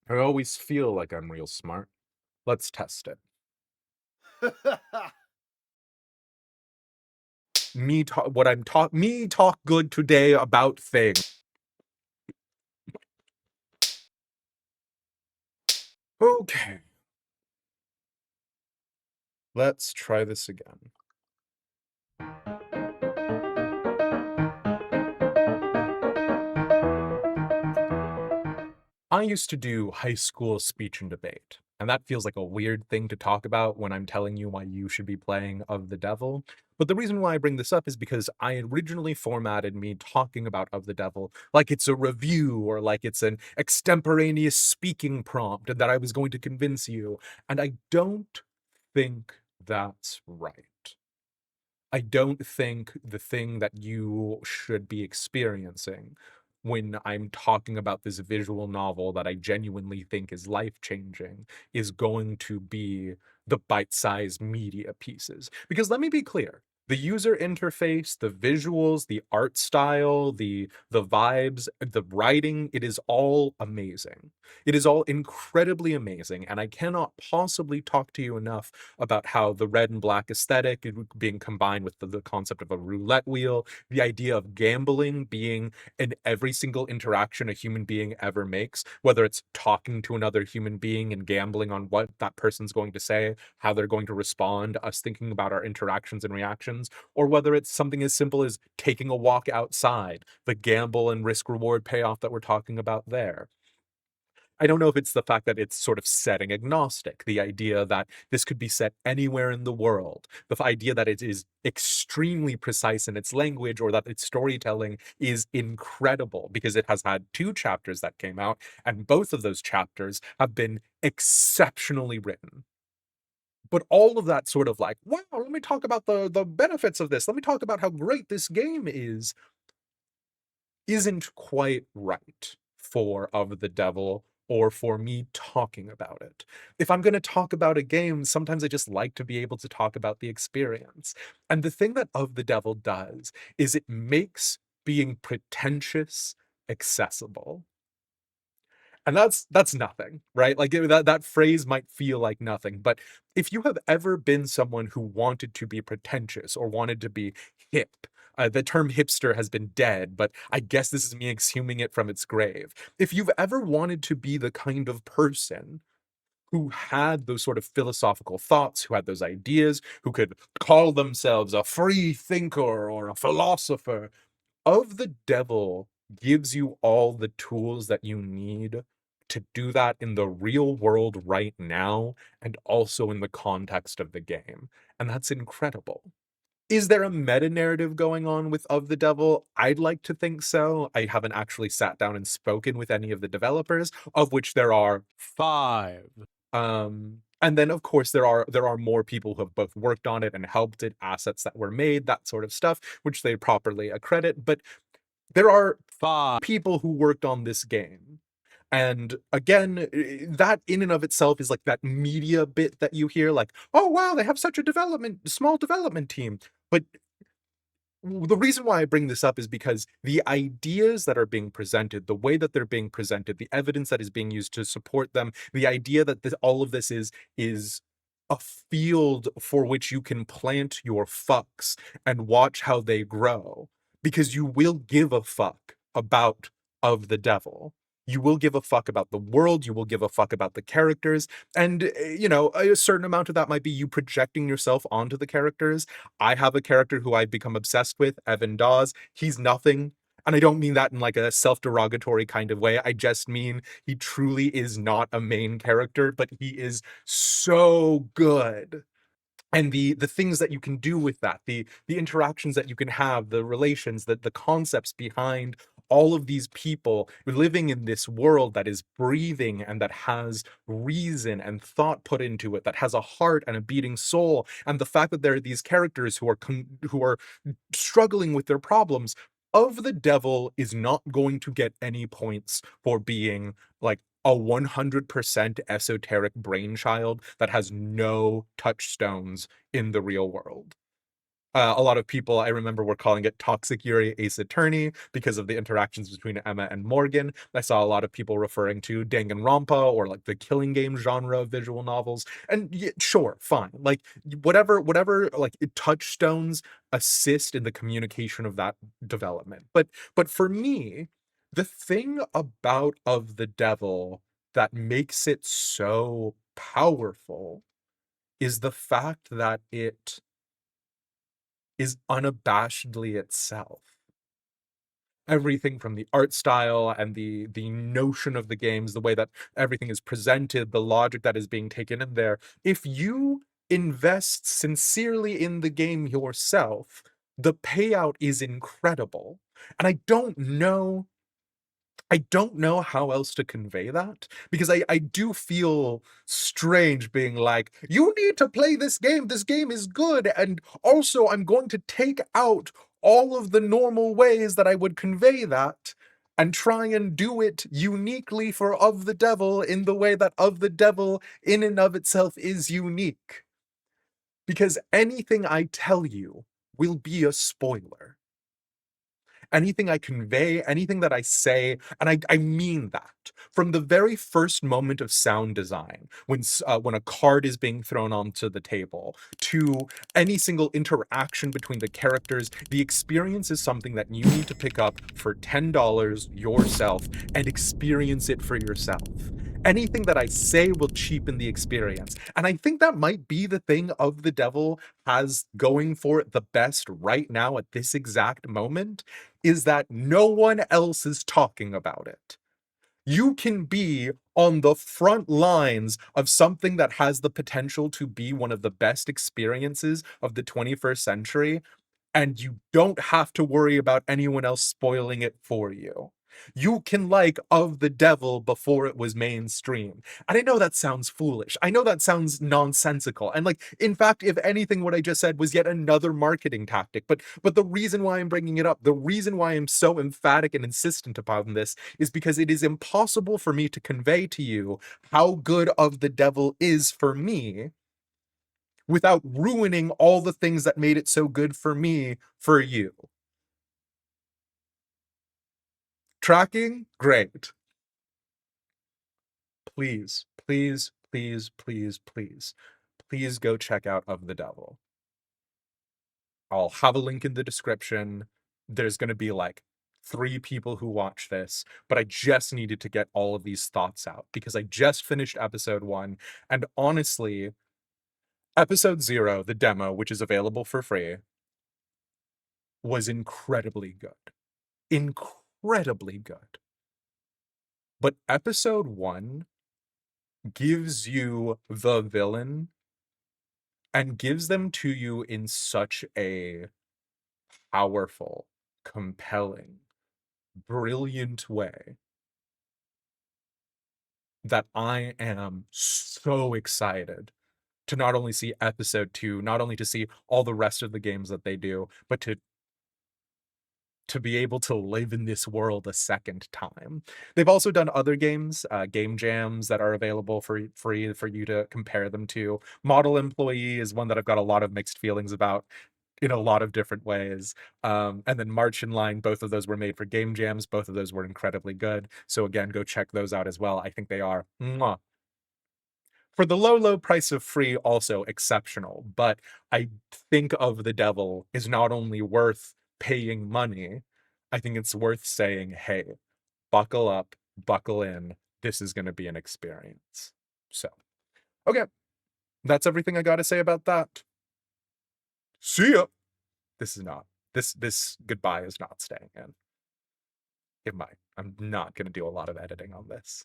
I always feel like I'm real smart. Let's test it. Me talk good today about things. Okay, let's try this again. I used to do high school speech and debate, and that feels like a weird thing to talk about when I'm telling you why you should be playing Of the Devil. But the reason why I bring this up is because I originally formatted me talking about Of the Devil like it's a review or like it's an extemporaneous speaking prompt and that I was going to convince you. And I don't think that's right. I don't think the thing that you should be experiencing when I'm talking about this visual novel that I genuinely think is life-changing is going to be the bite-sized media pieces. Because let me be clear, the user interface, the visuals, the art style, the vibes, the writing, it is all amazing. It is all incredibly amazing, and I cannot possibly talk to you enough about how the red and black aesthetic being combined with the concept of a roulette wheel, the idea of gambling being in every single interaction a human being ever makes, whether it's talking to another human being and gambling on what that person's going to say, how they're going to respond, us thinking about our interactions and reactions, or whether it's something as simple as taking a walk outside, the gamble and risk reward payoff that we're talking about there. I don't know if it's the fact that it's sort of setting agnostic, the idea that this could be set anywhere in the world, the idea that it is extremely precise in its language or that its storytelling is incredible because it has had two chapters that came out, and both of those chapters have been exceptionally written. But all of that sort of like, wow, let me talk about the benefits of this. Let me talk about how great this game is isn't quite right for Of the Devil or for me talking about it. If I'm gonna talk about a game, sometimes I just like to be able to talk about the experience. And the thing that Of the Devil does is it makes being pretentious accessible. And that's nothing, right? Like, that phrase might feel like nothing, but if you have ever been someone who wanted to be pretentious or wanted to be hip, the term hipster has been dead, but I guess this is me exhuming it from its grave. If you've ever wanted to be the kind of person who had those sort of philosophical thoughts, who had those ideas, who could call themselves a free thinker or a philosopher, Of the Devil gives you all the tools that you need to do that in the real world right now and also in the context of the game, and that's incredible. Is there a meta narrative going on with Of the Devil? I'd like to think so. I haven't actually sat down and spoken with any of the developers, of which there are 5. And then, of course, there are more people who have both worked on it and helped it, assets that were made, that sort of stuff, which they properly accredit, but there are 5 people who worked on this game. And again, that in and of itself is like that media bit that you hear, like, oh, wow, they have such a small development team. But the reason why I bring this up is because the ideas that are being presented, the way that they're being presented, the evidence that is being used to support them, the idea that all of this is a field for which you can plant your fucks and watch how they grow, because you will give a fuck about Of the Devil. You will give a fuck about the world, you will give a fuck about the characters, and, a certain amount of that might be you projecting yourself onto the characters. I have a character who I've become obsessed with, Evan Dawes. He's nothing. And I don't mean that in like a self-derogatory kind of way. I just mean he truly is not a main character, but he is so good. And the things that you can do with that, the interactions that you can have, the relations, the concepts behind all of these people living in this world that is breathing and that has reason and thought put into it, that has a heart and a beating soul, and the fact that there are these characters who are struggling with their problems. Of the Devil is not going to get any points for being like a 100% esoteric brainchild that has no touchstones in the real world. A lot of people I remember were calling it Toxic Yuri Ace Attorney because of the interactions between Emma and Morgan. I saw a lot of people referring to Danganronpa or like the killing game genre of visual novels. And yeah, sure, fine. Like whatever like touchstones assist in the communication of that development. But for me, the thing about Of the Devil that makes it so powerful is the fact that it is unabashedly itself. Everything from the art style and the notion of the games, the way that everything is presented, the logic that is being taken in there. If you invest sincerely in the game yourself, the payout is incredible. And I don't know how else to convey that because I do feel strange being like, you need to play this game. This game is good. And also, I'm going to take out all of the normal ways that I would convey that and try and do it uniquely for Of the Devil in the way that Of the Devil in and of itself is unique. Because anything I tell you will be a spoiler. Anything I convey, anything that I say, and I mean that. From the very first moment of sound design, when a card is being thrown onto the table, to any single interaction between the characters, the experience is something that you need to pick up for $10 yourself and experience it for yourself. Anything that I say will cheapen the experience. And I think that might be the thing Of the Devil has going for it the best right now at this exact moment, is that no one else is talking about it. You can be on the front lines of something that has the potential to be one of the best experiences of the 21st century, and you don't have to worry about anyone else spoiling it for you. You can like Of the Devil before it was mainstream. And I know that sounds foolish. I know that sounds nonsensical. And like, in fact, if anything, what I just said was yet another marketing tactic. But the reason why I'm bringing it up, the reason why I'm so emphatic and insistent upon this is because it is impossible for me to convey to you how good Of the Devil is for me without ruining all the things that made it so good for me for you. Tracking? Great. Please, please, please, please, please, please go check out Of the Devil. I'll have a link in the description. There's going to be like 3 people who watch this, but I just needed to get all of these thoughts out because I just finished episode 1. And honestly, episode 0, the demo, which is available for free, was incredibly good. Incredibly good. But episode 1 gives you the villain and gives them to you in such a powerful, compelling, brilliant way that I am so excited to not only see episode 2, not only to see all the rest of the games that they do, but to be able to live in this world a second time. They've also done other games, game jams that are available for free for you to compare them to. Model Employee is one that I've got a lot of mixed feelings about in a lot of different ways. And then March in Line, both of those were made for game jams. Both of those were incredibly good. So again, go check those out as well. I think they are mwah, for the low, low price of free, also exceptional. But I think Of the Devil is not only worth paying money, I think it's worth saying, hey, buckle up, buckle in. This is going to be an experience. So, okay, that's everything I got to say about that. See ya. This is not, this goodbye is not staying in. It might. I'm not going to do a lot of editing on this.